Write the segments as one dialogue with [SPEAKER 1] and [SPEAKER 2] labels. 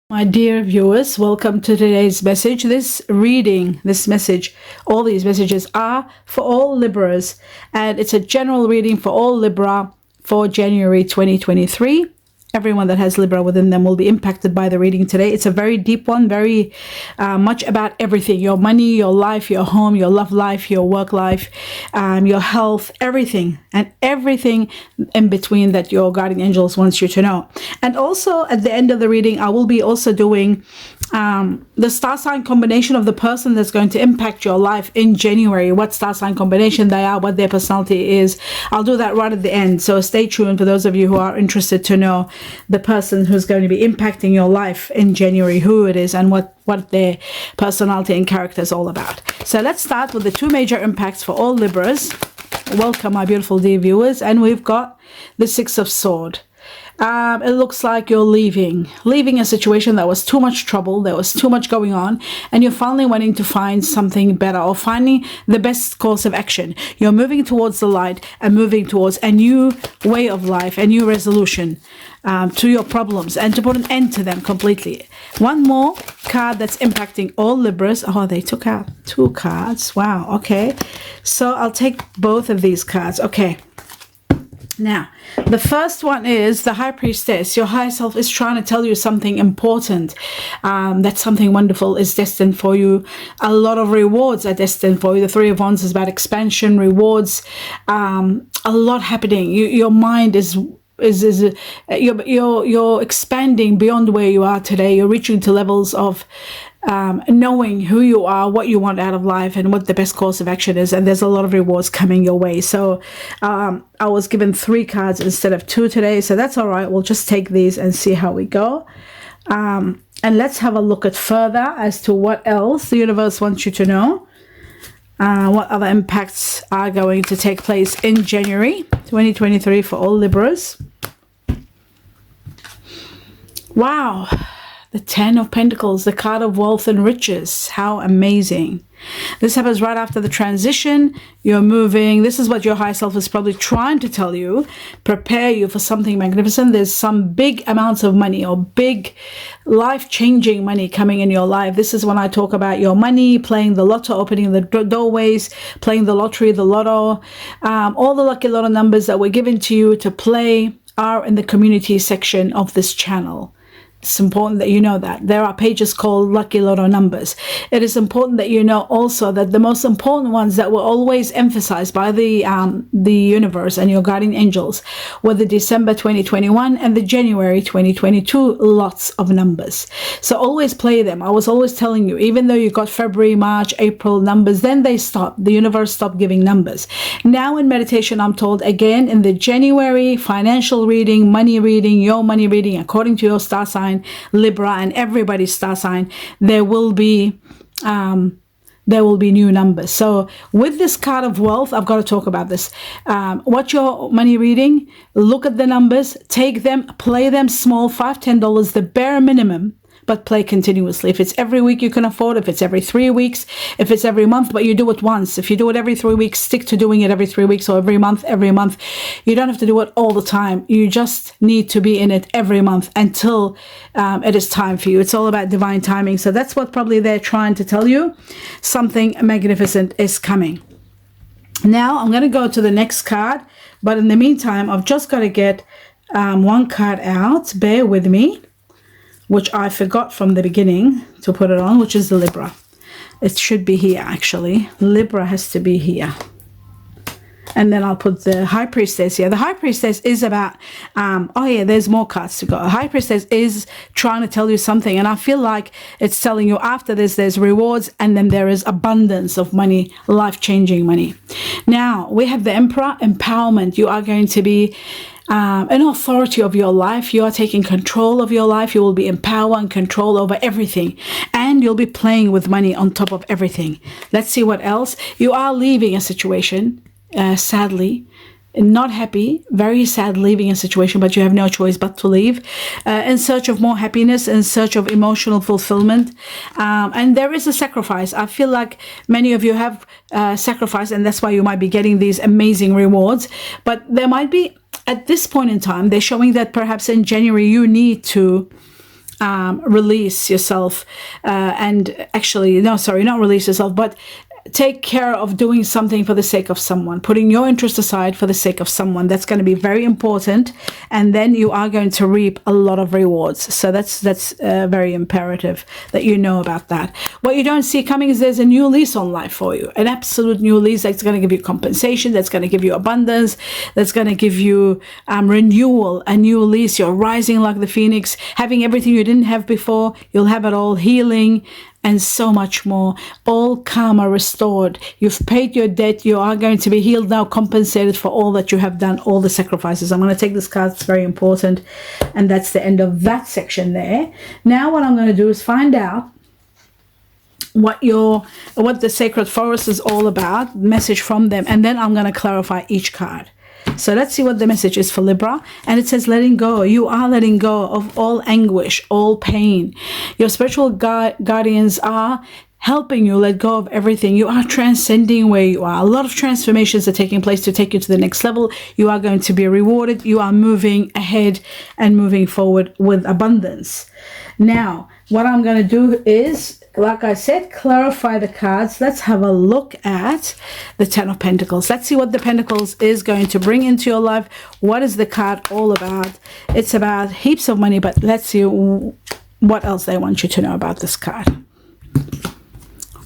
[SPEAKER 1] My dear viewers, welcome to today's message. This message, all these messages are for all Libras, and it's a general reading for all Libra for January 2023. Everyone that has Libra within them will be impacted by the reading today. It's a very deep one, very much about everything: your money, your life, your home, your love life, your work life, your health, everything, and everything in between that your guardian angels wants you to know. And also at the end of the reading, I will be also doing the star sign combination of the person that's going to impact your life in January, what star sign combination they are, what their personality is. I'll do that right at the end, so stay tuned for those of you who are interested to know the person who's going to be impacting your life in January, who it is, and what their personality and character is all about. So let's start with the two major impacts for all Libras. Welcome, my beautiful dear viewers. And we've got the Six of Swords. It looks like you're leaving a situation that was too much trouble, there was too much going on, and you're finally wanting to find something better, or finding the best course of action. You're moving towards the light and moving towards a new way of life, a new resolution to your problems, and to put an end to them completely. One more card that's impacting all Libras. Oh, they took out two cards. Wow. Okay, so I'll take both of these cards. Okay. Now, the first one is the High Priestess. Your higher self is trying to tell you something important, that something wonderful is destined for you. A lot of rewards are destined for you. The Three of Wands is about expansion, rewards, a lot happening. Your mind you're expanding beyond where you are today. You're reaching to levels of knowing who you are, what you want out of life, and what the best course of action is, and there's a lot of rewards coming your way. So I was given 3 cards instead of 2 today, so that's all right. We'll just take these and see how we go, and let's have a look at further as to what else the universe wants you to know. What other impacts are going to take place in January 2023 for all Libras. Wow. The Ten of Pentacles, the card of wealth and riches. How amazing. This happens right after the transition. You're moving. This is what your higher self is probably trying to tell you. Prepare you for something magnificent. There's some big amounts of money, or big life-changing money coming in your life. This is when I talk about your money, playing the lotto, opening the doorways, playing the lottery, the lotto. All the lucky lotto numbers that were given to you to play are in the community section of this channel. It's important that you know that. There are pages called Lucky Lotto Numbers. It is important that you know also that the most important ones that were always emphasized by the universe and your guardian angels were the December 2021 and the January 2022 lots of numbers. So always play them. I was always telling you, even though you got February, March, April numbers, then they stopped. The universe stopped giving numbers. Now in meditation, I'm told again in the January financial reading, money reading, your money reading, according to your star sign, Libra, and everybody's star sign, there will be new numbers. So with this card of wealth, I've got to talk about this. Watch your money reading, look at the numbers, take them, play them small, $5, $10, the bare minimum, but play continuously. If it's every week you can afford, if it's every 3 weeks, if it's every month, but you do it once. If you do it every 3 weeks, stick to doing it every 3 weeks, or every month. You don't have to do it all the time. You just need to be in it every month until it is time for you. It's all about divine timing. So that's what probably they're trying to tell you. Something magnificent is coming. Now I'm going to go to the next card, but in the meantime, I've just got to get one card out. Bear with me, which I forgot from the beginning to put it on, which is the Libra. It should be here, actually. Libra has to be here. And then I'll put the High Priestess here. The High Priestess is about, oh yeah, there's more cards to go. The High Priestess is trying to tell you something. And I feel like it's telling you after this, there's rewards, and then there is abundance of money, life-changing money. Now, we have the Emperor, empowerment. You are going to be an authority of your life. You are taking control of your life. You will be in power and control over everything, and you'll be playing with money on top of everything. Let's see what else. You are leaving a situation, sadly, not happy, very sad, leaving a situation, but you have no choice but to leave, in search of more happiness, in search of emotional fulfillment, and there is a sacrifice. I feel like many of you have sacrificed, and that's why you might be getting these amazing rewards, but there might be, at this point in time, they're showing that perhaps in January you need to release yourself, and actually, no, sorry, not release yourself, but take care of doing something for the sake of someone, putting your interest aside for the sake of someone. That's going to be very important, and then you are going to reap a lot of rewards. So that's very imperative that you know about that. What you don't see coming is there's a new lease on life for you, an absolute new lease that's going to give you compensation, that's going to give you abundance, that's going to give you renewal, a new lease. You're rising like the phoenix, having everything you didn't have before. You'll have it all, healing, and so much more, all karma restored. You've paid your debt. You are going to be healed now, compensated for all that you have done, all the sacrifices. I'm going to take this card. It's very important. And that's the end of that section there. Now what I'm going to do is find out what the sacred forest is all about, message from them, and then I'm going to clarify each card. So let's see what the message is for Libra. And it says letting go. You are letting go of all anguish, all pain. Your spiritual guardians are helping you let go of everything. You are transcending where you are. A lot of transformations are taking place to take you to the next level. You are going to be rewarded. You are moving ahead and moving forward with abundance. Now, what I'm going to do is, like I said, clarify the cards. Let's have a look at the Ten of Pentacles. Let's see what the Pentacles is going to bring into your life. What is the card all about? It's about heaps of money, but let's see what else they want you to know about this card.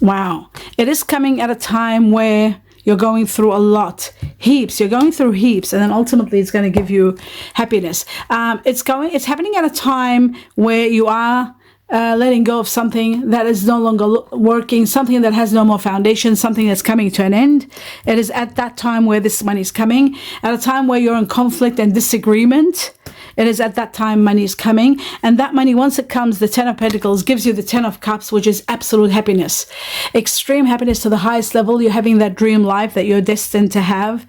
[SPEAKER 1] Wow. It is coming at a time where you're going through a lot, heaps. You're going through heaps, and then ultimately it's going to give you happiness. It's happening at a time where you are letting go of something that is no longer working, something that has no more foundation, something that's coming to an end. It is at that time where this money is coming, at a time where you're in conflict and disagreement. It is at that time money is coming, and that money, once it comes, the Ten of Pentacles gives you the Ten of Cups, which is absolute happiness, extreme happiness to the highest level. You're having that dream life that you're destined to have.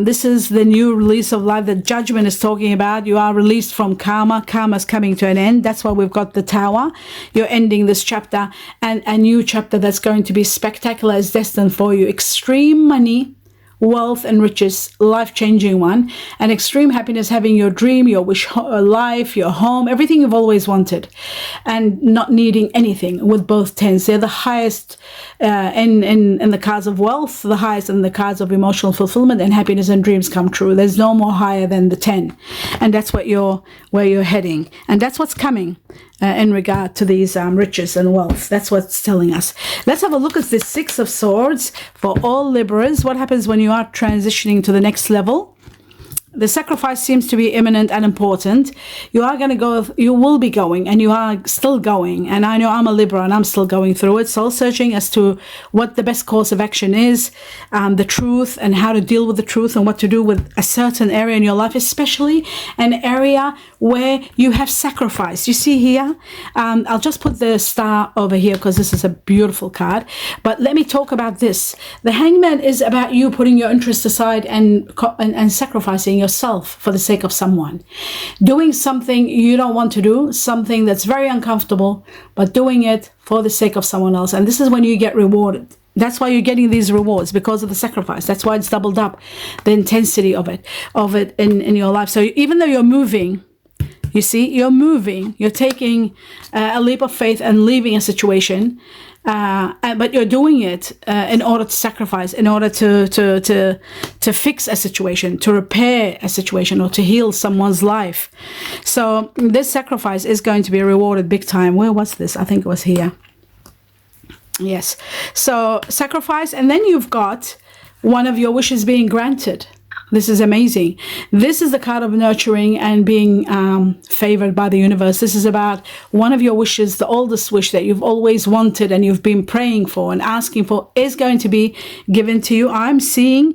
[SPEAKER 1] This is the new release of life that Judgment is talking about. You are released from karma. Karma is coming to an end. That's why we've got the Tower. You're ending this chapter, and a new chapter that's going to be spectacular is destined for you. Extreme money, wealth and riches, life-changing one, and extreme happiness, having your dream, your wish life, your home, everything you've always wanted, and not needing anything with both tens. They're the highest in the cards of wealth, the highest in the cards of emotional fulfillment and happiness and dreams come true. There's no more higher than the 10, and that's where you're heading, and that's what's coming in regard to these riches and wealth. That's what it's telling us. Let's have a look at the Six of Swords for all Libras. What happens when you are transitioning to the next level? The sacrifice seems to be imminent and important. You are going to go, you will be going, and you are still going. And I know I'm a Libra and I'm still going through it. Soul searching as to what the best course of action is, the truth, and how to deal with the truth, and what to do with a certain area in your life, especially an area where you have sacrificed. You see here, I'll just put the star over here because this is a beautiful card. But let me talk about this. The Hangman is about you putting your interest aside and sacrificing yourself for the sake of someone. Doing something you don't want to do, something that's very uncomfortable, but doing it for the sake of someone else. And this is when you get rewarded. That's why you're getting these rewards, because of the sacrifice. That's why it's doubled up, the intensity of it in your life. So even though you're moving, you see, you're moving, you're taking a leap of faith and leaving a situation, but you're doing it in order to sacrifice, in order to fix a situation, to repair a situation, or to heal someone's life. So this sacrifice is going to be rewarded big time. Where was this? I think it was here. Yes. So sacrifice, and then you've got one of your wishes being granted. This is amazing. This is the card of nurturing and being favored by the universe. This is about one of your wishes, the oldest wish that you've always wanted and you've been praying for and asking for, is going to be given to you. I'm seeing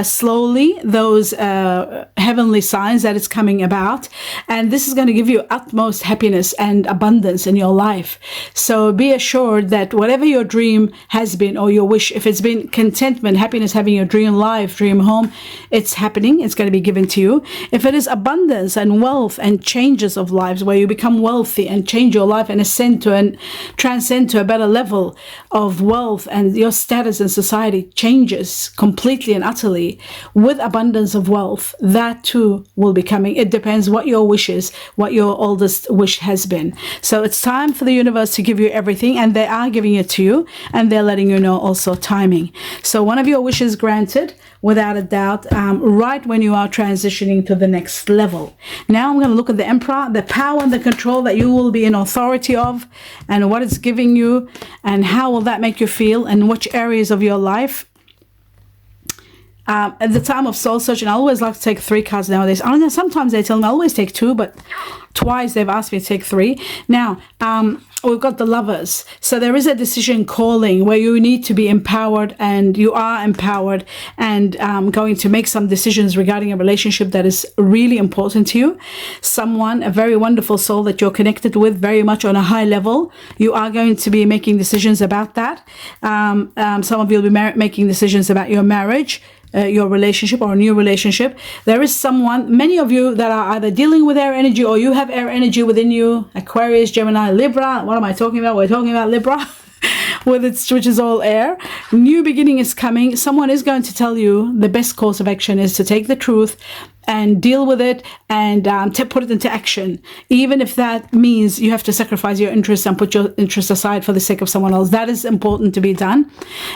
[SPEAKER 1] slowly those heavenly signs that it's coming about, and this is going to give you utmost happiness and abundance in your life. So be assured that whatever your dream has been, or your wish, if it's been contentment, happiness, having your dream life, dream home, it's it's happening, it's going to be given to you. If it is abundance and wealth and changes of lives where you become wealthy and change your life and ascend to and transcend to a better level of wealth, and your status in society changes completely and utterly with abundance of wealth, that too will be coming. It depends what your wish is, what your oldest wish has been. So it's time for the universe to give you everything, and they are giving it to you, and they're letting you know also timing. So one of your wishes granted, without a doubt, right when you are transitioning to the next level. Now I'm going to look at the Emperor, the power and the control that you will be in authority of, and what it's giving you, and how will that make you feel, and which areas of your life. At the time of soul searching, I always like to take 3 cards nowadays. I don't know, sometimes they tell me I always take 2, but twice they've asked me to take 3. Now, we've got the Lovers. So there is a decision calling where you need to be empowered, and you are empowered, and going to make some decisions regarding a relationship that is really important to you. Someone, a very wonderful soul that you're connected with very much on a high level. You are going to be making decisions about that. Some of you will be making decisions about your marriage, your relationship, or a new relationship. There is someone, many of you, that are either dealing with air energy, or you have air energy within you. Aquarius, Gemini, Libra. What am I talking about? We're talking about Libra. Which is all air. New beginning is coming. Someone is going to tell you the best course of action is to take the truth and deal with it, and to put it into action, even if that means you have to sacrifice your interests and put your interests aside for the sake of someone else. That is important to be done.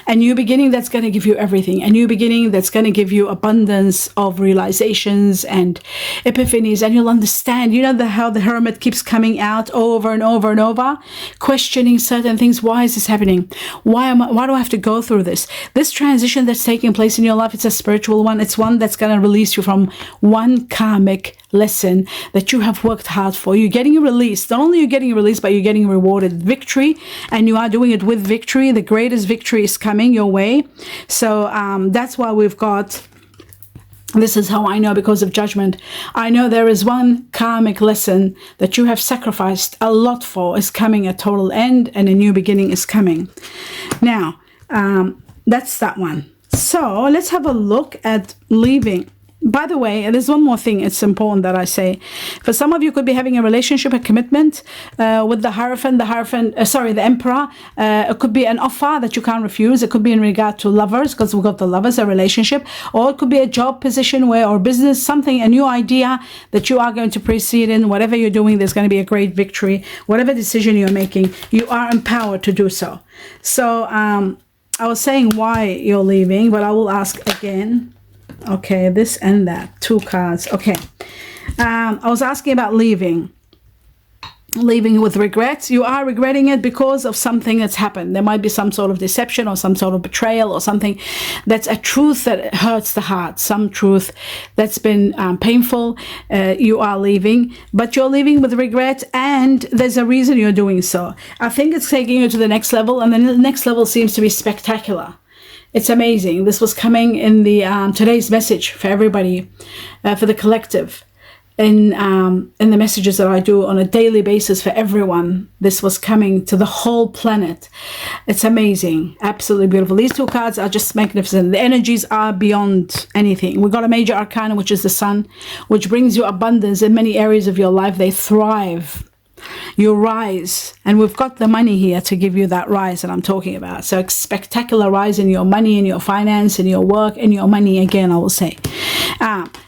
[SPEAKER 1] A new beginning that's going to give you everything. A new beginning that's going to give you abundance of realizations and epiphanies, and you'll understand. You know how the Hermit keeps coming out over and over and over, questioning certain things. Why is this happening? Why do I have to go through this? This transition that's taking place in your life, it's a spiritual one. It's one that's going to release you from one karmic lesson that you have worked hard for. You're getting released. Not only are you getting released, but you're getting rewarded victory, and you are doing it with victory. The greatest victory is coming your way. So that's why we've got, this is how I know, because of judgment. I know there is one karmic lesson that you have sacrificed a lot for is coming, a total end, and a new beginning is coming. Now, that's that one. So let's have a look at leaving. By the way, there's one more thing it's important that I say. For some of you could be having a relationship, a commitment with the Emperor. It could be an offer that you can't refuse. It could be in regard to lovers, because we've got the Lovers, a relationship. Or it could be a job position or business, something, a new idea that you are going to proceed in. Whatever you're doing, there's going to be a great victory. Whatever decision you're making, you are empowered to do so. So I was saying why you're leaving, but I will ask again. Okay, this and that, 2 cards. Okay, I was asking about leaving with regrets. You are regretting it because of something that's happened. There might be some sort of deception or some sort of betrayal, or something that's a truth that hurts the heart, some truth that's been painful. You are leaving, but you're leaving with regret, and there's a reason you're doing so. I think it's taking you to the next level, and then the next level seems to be spectacular. It's amazing. This was coming in the today's message for everybody, for the collective, in the messages that I do on a daily basis for everyone. This was coming to the whole planet. It's amazing, absolutely beautiful. These 2 cards are just magnificent. The energies are beyond anything. We've got a major arcana, which is the Sun, which brings you abundance in many areas of your life. They thrive. You rise, and we've got the money here to give you that rise that I'm talking about. So a spectacular rise in your money, in your finance, in your work, in your money, again I will say.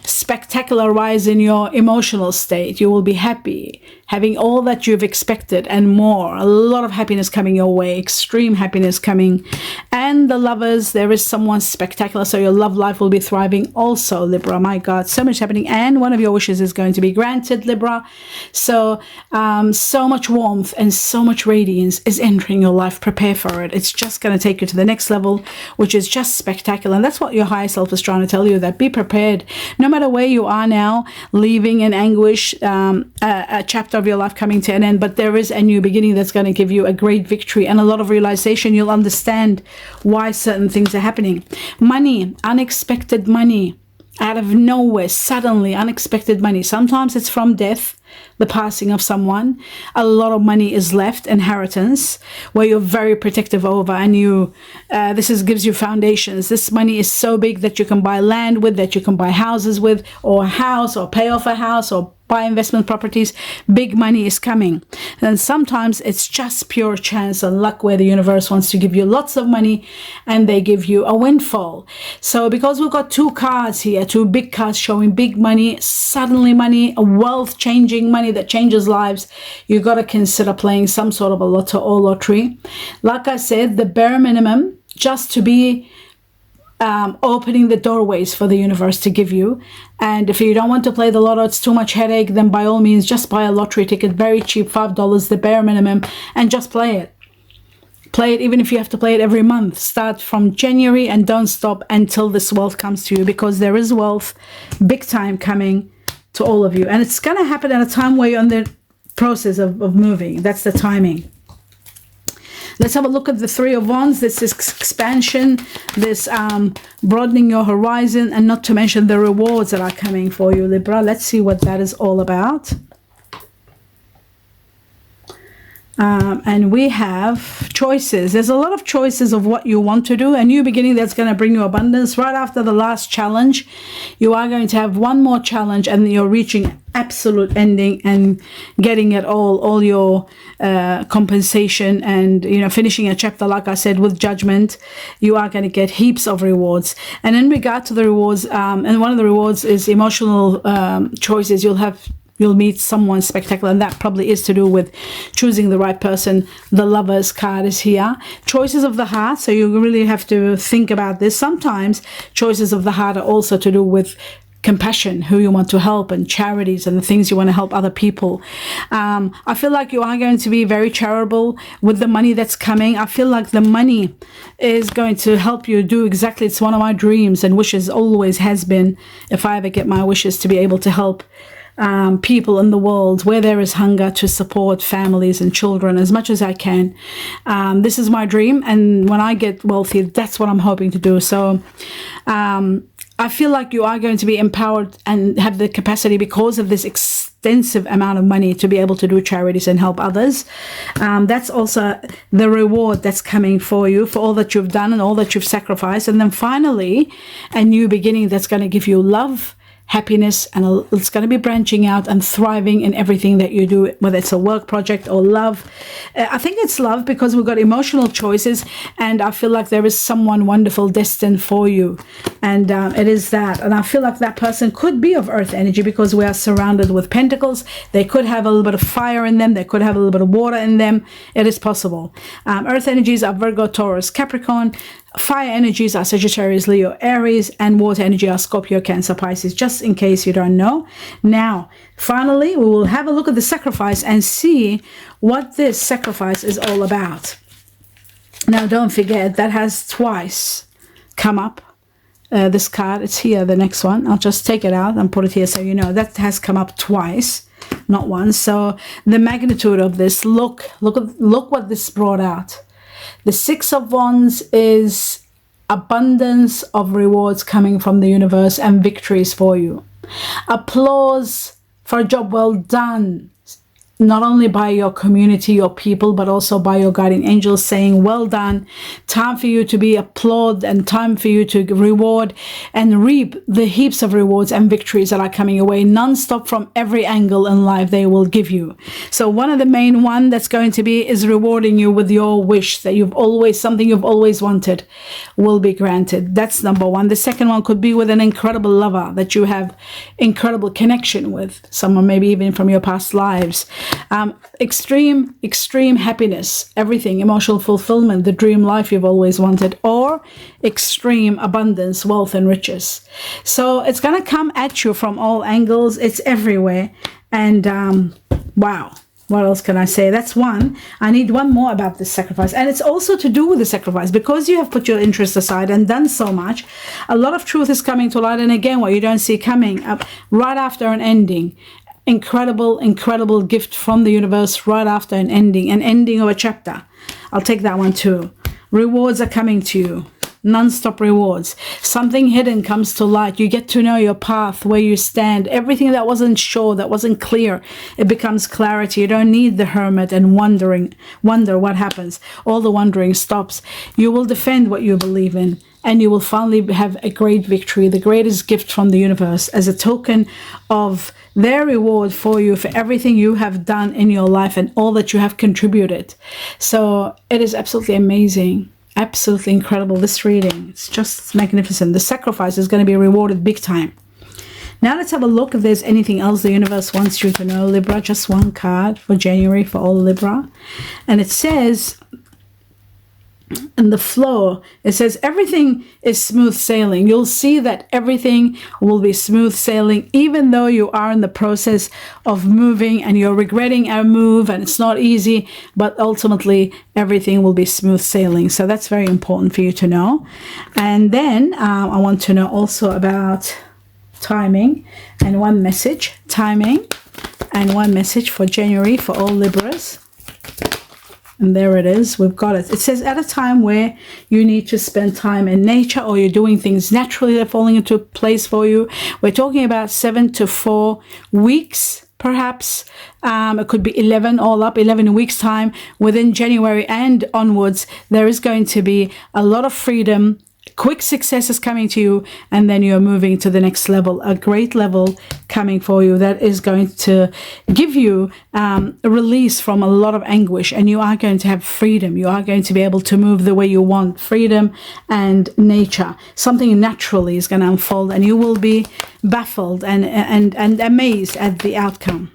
[SPEAKER 1] Spectacular rise in your emotional state. You will be happy, having all that you've expected and more. A lot of happiness coming your way, extreme happiness coming. And the Lovers, there is someone spectacular, so your love life will be thriving also, Libra. My God, so much happening, and one of your wishes is going to be granted, Libra. So so much warmth and so much radiance is entering your life. Prepare for it. It's just going to take you to the next level, which is just spectacular. And that's what your higher self is trying to tell you, that be prepared. No matter where you are now, leaving in anguish, a chapter of your life coming to an end, but there is a new beginning that's going to give you a great victory and a lot of realization. You'll understand why certain things are happening. Money, unexpected money. Out of nowhere, suddenly, unexpected money. Sometimes it's from death. the passing of someone. A lot of money is left, inheritance, where you're very protective over, and gives you foundations. This money is so big that you can buy land with, that you can buy houses with, or a house, or pay off a house, or buy investment properties. Big money is coming. And sometimes it's just pure chance and luck, where the universe wants to give you lots of money and they give you a windfall. So because we've got two cards here, two big cards showing big money, suddenly money, a wealth changing money that changes lives, you got to consider playing some sort of a lotto or lottery. Like I said, the bare minimum just to be opening the doorways for the universe to give you. And if you don't want to play the lotto, it's too much headache, then by all means just buy a lottery ticket, very cheap, $5, the bare minimum, and just play it. Play it even if you have to play it every month. Start from January and don't stop until this wealth comes to you, because there is wealth big time coming to all of you, and it's going to happen at a time where you're in the process of moving. That's the timing. Let's have a look at the Three of Wands. This is expansion, this broadening your horizon, and not to mention the rewards that are coming for you, Libra. Let's see what that is all about. And we have choices. There's a lot of choices of what you want to do. A new beginning that's going to bring you abundance. Right after the last challenge, you are going to have one more challenge, and you're reaching absolute ending and getting it all your compensation, and finishing a chapter, like I said, with judgment. You are going to get heaps of rewards. And in regard to the rewards, and one of the rewards is emotional choices. You'll meet someone spectacular, and that probably is to do with choosing the right person. The Lovers card is here. Choices of the heart, so you really have to think about this. Sometimes choices of the heart are also to do with compassion, who you want to help, and charities, and the things you want to help other people. I feel like you are going to be very charitable with the money that's coming. I feel like the money is going to help you do exactly, it's one of my dreams and wishes, always has been, if I ever get my wishes, to be able to help people in the world where there is hunger, to support families and children as much as I can. This is my dream, and when I get wealthy, that's what I'm hoping to do. So I feel like you are going to be empowered and have the capacity, because of this extensive amount of money, to be able to do charities and help others. That's also the reward that's coming for you, for all that you've done and all that you've sacrificed. And then finally, a new beginning that's going to give you love, happiness, and it's going to be branching out and thriving in everything that you do, whether it's a work project or love. I think it's love, because we've got emotional choices, and I feel like there is someone wonderful destined for you, and it is that. And I feel like that person could be of earth energy, because we are surrounded with pentacles. They could have a little bit of fire in them, they could have a little bit of water in them. It is possible. Earth energies are Virgo, Taurus, Capricorn. Fire energies are Sagittarius, Leo, Aries, and water energy are Scorpio, Cancer, Pisces, just in case you don't know. Now, finally, we will have a look at the sacrifice and see what this sacrifice is all about. Now, don't forget, that has twice come up. This card, it's here, the next one. I'll just take it out and put it here so you know. That has come up twice, not once. So the magnitude of this, look what this brought out. The Six of Wands is abundance of rewards coming from the universe and victories for you. Applause for a job well done, not only by your community, your people, but also by your guardian angels, saying, well done. Time for you to be applauded, and time for you to reward and reap the heaps of rewards and victories that are coming away non-stop from every angle in life they will give you. So one of the main one that's going to be is rewarding you with your wish that something you've always wanted will be granted. That's number one. The second one could be with an incredible lover that you have incredible connection with, someone maybe even from your past lives. Extreme happiness, everything, emotional fulfillment, the dream life you've always wanted, or extreme abundance, wealth, and riches. So it's going to come at you from all angles. It's everywhere. And wow, what else can I say? That's one. I need one more about this sacrifice. And it's also to do with the sacrifice, because you have put your interests aside and done so much. A lot of truth is coming to light. And again, what you don't see coming up right after an ending. Incredible gift from the universe right after an ending of a chapter. I'll take that one too. Rewards are coming to you. non-stop rewards. Something hidden comes to light. You get to know your path, where you stand. Everything that wasn't sure, that wasn't clear, it becomes clarity. You don't need the hermit and wonder what happens. All the wondering stops. You will defend what you believe in, and you will finally have a great victory, the greatest gift from the universe, as a token of their reward for you for everything you have done in your life and all that you have contributed. So it is absolutely amazing, absolutely incredible, this reading. It's just magnificent. The sacrifice is going to be rewarded big time. Now let's have a look if there's anything else the universe wants you to know, Libra. Just one card for January for all Libra. And it says, in the flow, it says everything is smooth sailing. You'll see that everything will be smooth sailing, even though you are in the process of moving and you're regretting a move and it's not easy, but ultimately everything will be smooth sailing. So that's very important for you to know. And then I want to know also about timing and one message, timing and one message for January for all Libras. And there it is. We've got it. It says at a time where you need to spend time in nature, or you're doing things naturally, they're falling into place for you. We're talking about 7 to 4 weeks, perhaps. It could be 11 all up, 11 weeks time. Within January and onwards, there is going to be a lot of freedom. Quick success is coming to you, and then you're moving to the next level, a great level coming for you that is going to give you a release from a lot of anguish, and you are going to have freedom. You are going to be able to move the way you want, freedom and nature. Something naturally is going to unfold, and you will be baffled and amazed at the outcome.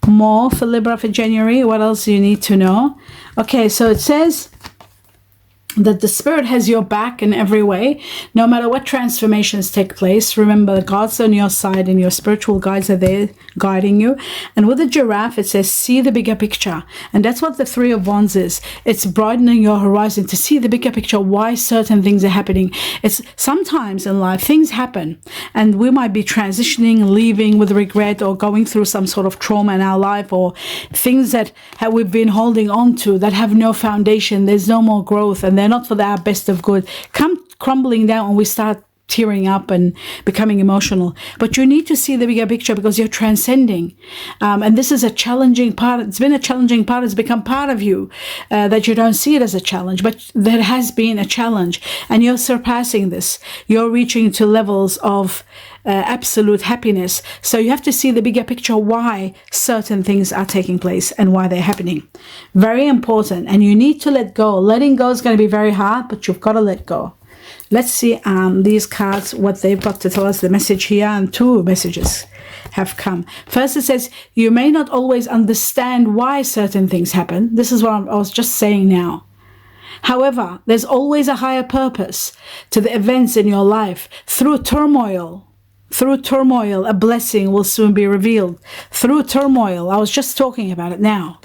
[SPEAKER 1] More for Libra for January. What else do you need to know? Okay, so it says that the spirit has your back in every way, no matter what transformations take place. Remember, the gods are on your side and your spiritual guides are there guiding you. And with the giraffe, it says, see the bigger picture. And that's what the Three of Wands is. It's broadening your horizon to see the bigger picture, why certain things are happening. It's sometimes in life, things happen and we might be transitioning, leaving with regret, or going through some sort of trauma in our life, or things that we've been holding on to that have no foundation. There's no more growth, and they're not for our best of good, come crumbling down when we start tearing up and becoming emotional. But you need to see the bigger picture, because you're transcending. And this is a challenging part. It's been a challenging part. It's become part of you that you don't see it as a challenge, but there has been a challenge, and you're surpassing this. You're reaching to levels of absolute happiness. So you have to see the bigger picture, why certain things are taking place and why they're happening. Very important. And you need to let go. Letting go is going to be very hard, but you've got to let go. Let's see these cards, what they've got to tell us, the message here, and 2 messages have come. First, it says, you may not always understand why certain things happen. This is what I was just saying now. However, there's always a higher purpose to the events in your life. Through turmoil, a blessing will soon be revealed. Through turmoil, I was just talking about it now.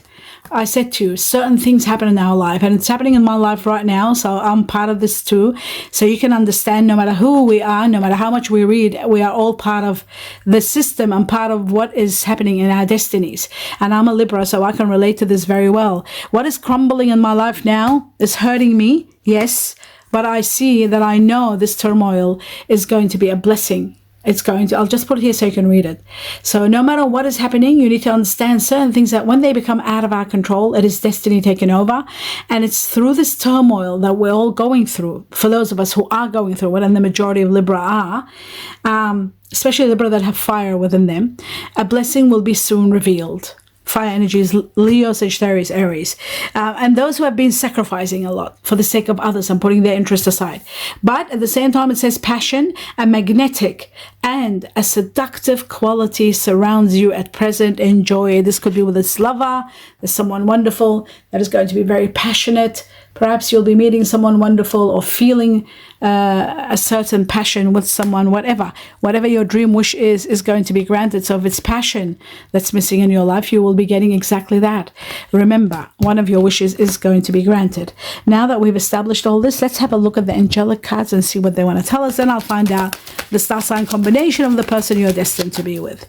[SPEAKER 1] I said to you, certain things happen in our life, and it's happening in my life right now, so I'm part of this too. So you can understand, no matter who we are, no matter how much we read, we are all part of the system and part of what is happening in our destinies. And I'm a Libra, so I can relate to this very well. What is crumbling in my life now is hurting me, yes, but I see that I know this turmoil is going to be a blessing. It's going to, I'll just put it here so you can read it. So no matter what is happening, you need to understand certain things that when they become out of our control, it is destiny taken over. And it's through this turmoil that we're all going through, for those of us who are going through it, and the majority of Libra are, especially Libra that have fire within them, a blessing will be soon revealed. Fire energies, Leo, Sagittarius, Aries. And those who have been sacrificing a lot for the sake of others and putting their interest aside. But at the same time, it says passion, a magnetic and a seductive quality surrounds you at present. Enjoy. This could be with this lover. There's someone wonderful that is going to be very passionate. Perhaps you'll be meeting someone wonderful, or feeling a certain passion with someone. Whatever your dream wish is going to be granted. So if it's passion that's missing in your life, you will be getting exactly that. Remember, one of your wishes is going to be granted. Now that we've established all this, let's have a look at the angelic cards and see what they want to tell us. Then I'll find out the star sign combination of the person you're destined to be with.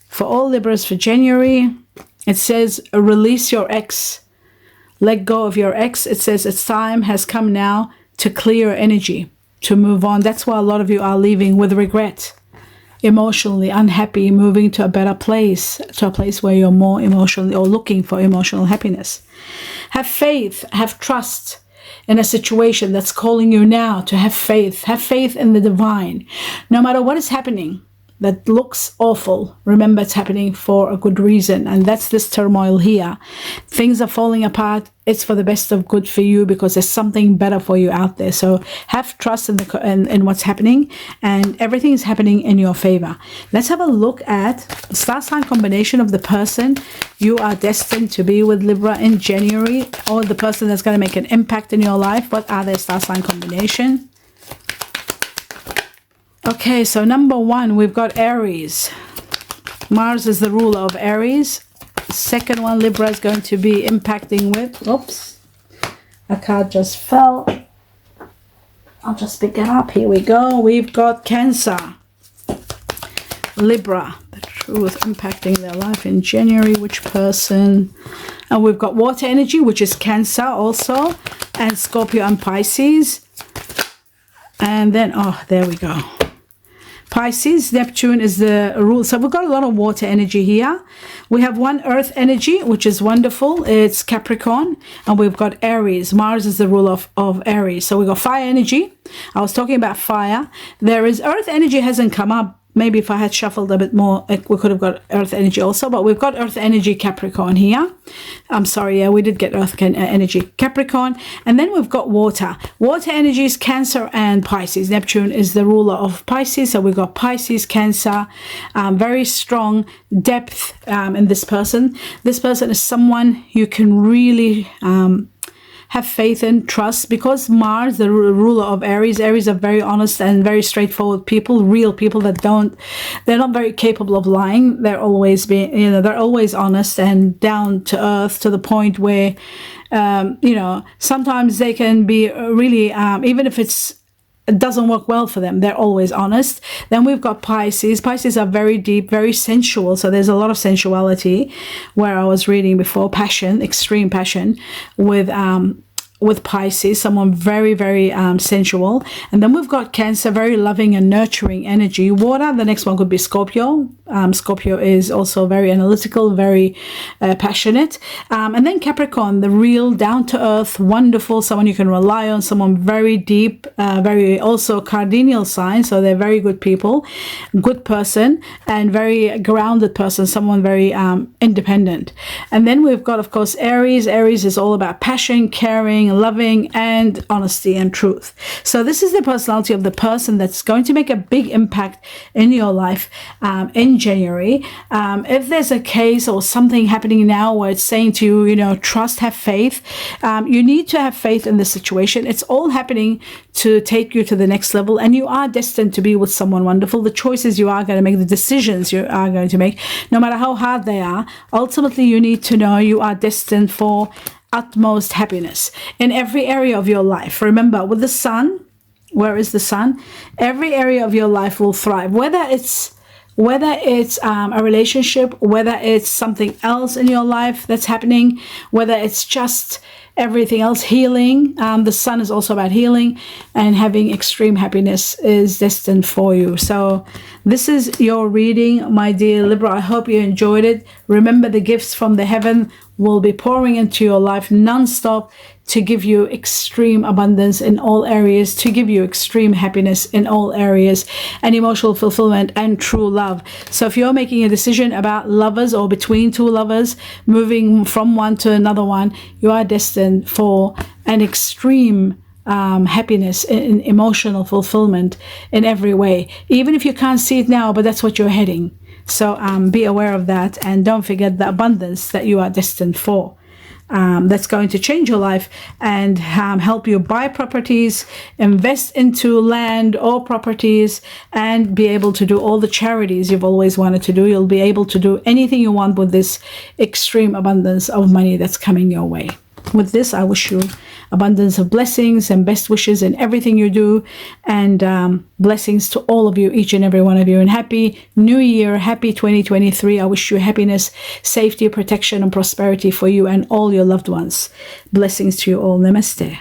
[SPEAKER 1] For all Libras for January, it says, release your ex. Let go of your ex. It says its time has come now to clear energy, to move on. That's why a lot of you are leaving with regret, emotionally unhappy, moving to a better place, to a place where you're more emotionally, or looking for emotional happiness. Have faith, have trust in a situation that's calling you now to have faith. Have faith in the divine. No matter what is happening that looks awful, remember it's happening for a good reason, and that's this turmoil here. Things are falling apart. It's for the best of good for you, because there's something better for you out there. So have trust in what's happening, and everything is happening in your favor. Let's have a look at star sign combination of the person you are destined to be with, Libra, in January, or the person that's going to make an impact in your life. What are their star sign combination? Okay, so number 1, we've got Aries. Mars is the ruler of Aries. Second one, Libra is going to be impacting with, oops, a card just fell. I'll just pick it up. Here we go. We've got Cancer. Libra, the truth impacting their life in January. Which person? And we've got water energy, which is Cancer also, and Scorpio and Pisces. And then, oh, there we go. Pisces, Neptune is the rule. So we've got a lot of water energy here. We have one earth energy, which is wonderful. It's Capricorn. And we've got Aries. Mars is the ruler of Aries. So we've got fire energy. I was talking about fire. There is earth energy, hasn't come up. Maybe if I had shuffled a bit more, we could have got earth energy also. But we've got earth energy Capricorn here. I'm sorry, yeah, we did get earth energy Capricorn. And then we've got water. Water energy is Cancer and Pisces. Neptune is the ruler of Pisces. So we've got Pisces, Cancer, very strong depth in this person. This person is someone you can really have faith and trust, because Mars, the ruler of Aries are very honest and very straightforward people, real people that they're not very capable of lying. They're always they're always honest and down to earth, to the point where, sometimes they can be really, even if it doesn't work well for them, they're always honest. Then we've got Pisces. Pisces are very deep, very sensual. So there's a lot of sensuality, where I was reading before, passion, extreme passion with Pisces, someone very, very sensual. And then we've got Cancer, very loving and nurturing energy. Water, the next one could be Scorpio. Scorpio is also very analytical, very passionate. And then Capricorn, the real down-to-earth, wonderful, someone you can rely on, someone very deep, very also cardinal sign, so they're very good people, good person, and very grounded person, someone very independent. And then we've got, of course, Aries. Aries is all about passion, caring, loving, and honesty and truth. So this is the personality of the person that's going to make a big impact in your life in January. If there's a case or something happening now where it's saying to you, trust, have faith, you need to have faith in the situation. It's all happening to take you to the next level, and you are destined to be with someone wonderful. The choices you are going to make, the decisions you are going to make, no matter how hard they are, ultimately you need to know you are destined for utmost happiness in every area of your life. Remember, with the sun, where is the sun? Every area of your life will thrive, whether it's a relationship, whether it's something else in your life that's happening, whether it's just everything else, healing. The sun is also about healing, and having extreme happiness is destined for you. So this is your reading, my dear Libra. I hope you enjoyed it. Remember, the gifts from the heaven will be pouring into your life non-stop to give you extreme abundance in all areas, to give you extreme happiness in all areas, and emotional fulfillment and true love. So if you're making a decision about lovers, or between two lovers, moving from one to another one, you are destined for an extreme happiness in emotional fulfillment in every way, even if you can't see it now, but that's what you're heading. So be aware of that, and don't forget the abundance that you are destined for. That's going to change your life and help you buy properties, invest into land or properties, and be able to do all the charities you've always wanted to do. You'll be able to do anything you want with this extreme abundance of money that's coming your way. With this, I wish you abundance of blessings and best wishes in everything you do, and blessings to all of you, each and every one of you, and happy new year, happy 2023. I wish you happiness, safety, protection, and prosperity for you and all your loved ones. Blessings to you all. Namaste.